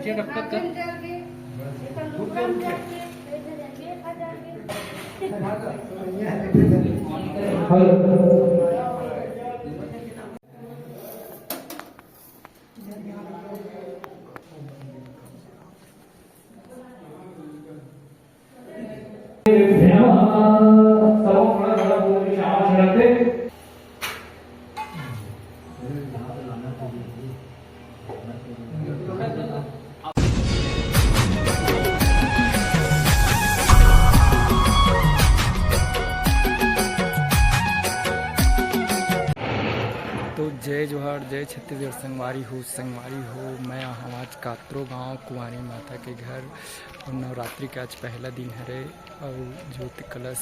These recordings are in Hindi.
नीचे टपकत कर। तो जय जोहार, जय छत्तीसगढ़। संगवारी हो मैं आज कात्रो गांव कुंवारी माता के घर और नवरात्रि का आज पहला दिन है और ज्योति कलश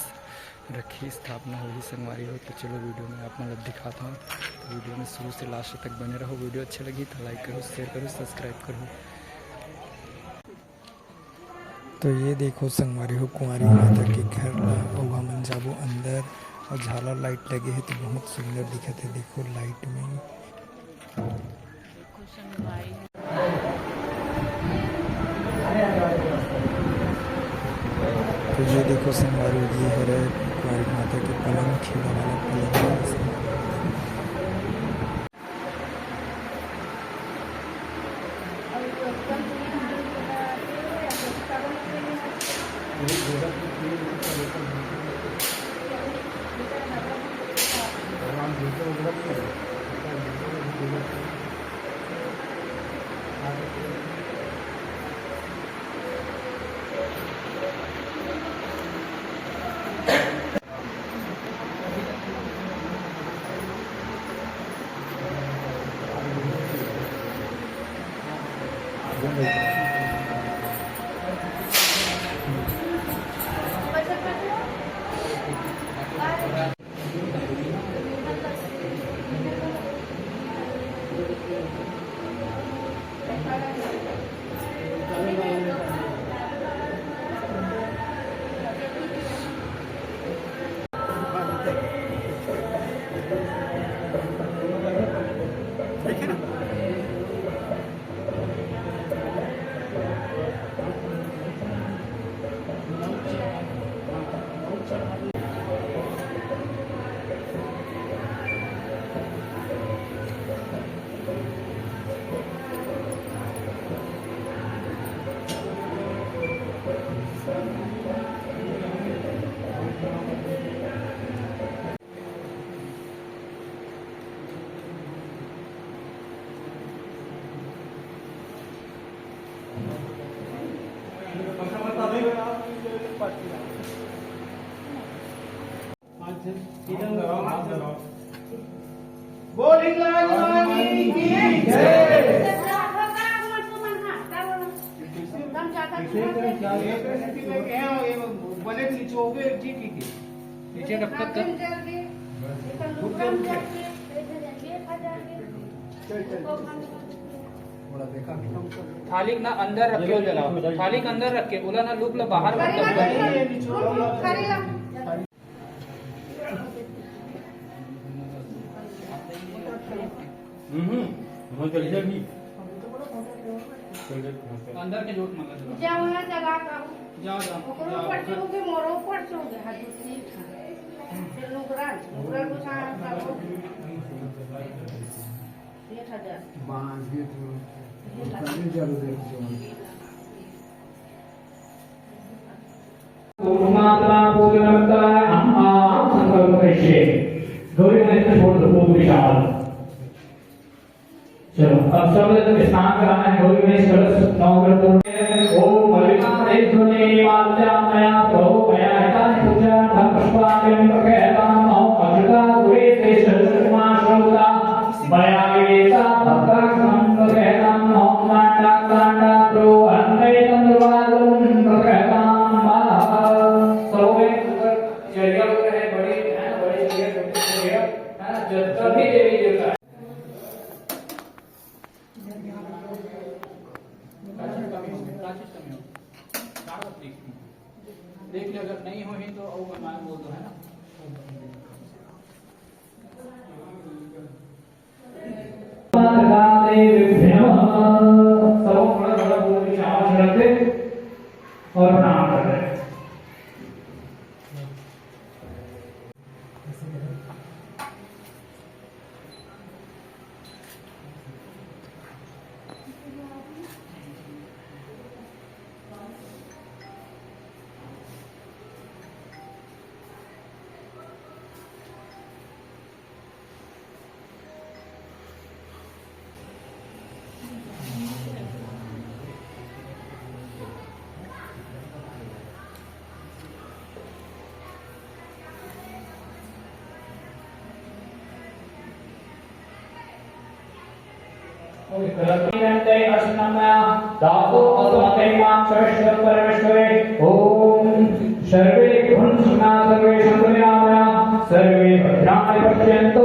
रखी स्थापना हुई संगवारी हो। तो चलो वीडियो में आप मतलब दिखाता हूँ। तो वीडियो में शुरू से लास्ट तक बने रहो। वीडियो अच्छी लगी तो लाइक करो, शेयर करो, सब्सक्राइब करो। तो ये देखो संगवारी हो कुंवारी माता के घर ला मन जाबो अंदर और झालर लाइट लगे है तो बहुत सुंदर दिखत है। देखो लाइट में तो ये देखो संगवारी ये है कुंवारी माता के पलंग, खेला वाला पलंग। नीचे टपकत कर। थाली ना अंदर रखे हो जला, थाली के अंदर रखे बोला ना लूप ला बाहर अंदर के जोट मंगा जाओ ना जगह का जाओ ओकरो पट्टी के मोरो पड़ चोगे हाथ से फिर नुकरा को साथ करो 1000 बांध के तो करने जरूर है मात्रा पूजनता अम्मा संकल्प करिए गौरी गणेश को छोड़ दो विशाल। चलो अब सब लोग स्नान कराना है। गौरी गणेश कलश नवग्रह ओम मलिकानेश्वरी मात्यामया तो मया हितानि पूजा धर्मपुष्पाणि प्रकैताम अमृता गुरे ते शर्मा श्रौता मया वेदा भक्ताक्षं प्रकैताम मांडा कांडा प्रो अन्वय तंद्रवालुं प्रकैताम सर्वे जरिया है बड़े हैं बड़े जरिया है ना जब भी देवी देवता देख ले अगर नहीं हुई तो मैं बोल दो है ना। सर्वं गलतीनन्ते अस्नमया दासो असमते मां सर्वश्वर परमेश्वरे ओम सर्वे भुंसना सर्वे संप्रयामया सर्वे भद्राणि पश्यन्तु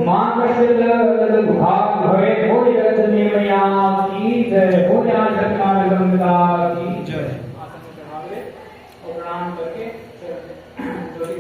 मां कश्चित् दुःखात् भवेत् भूरि गच्छनीमया की जय भूया जगन्नाथ की जय। आसन चढ़ावे और प्रणाम करके ज्योति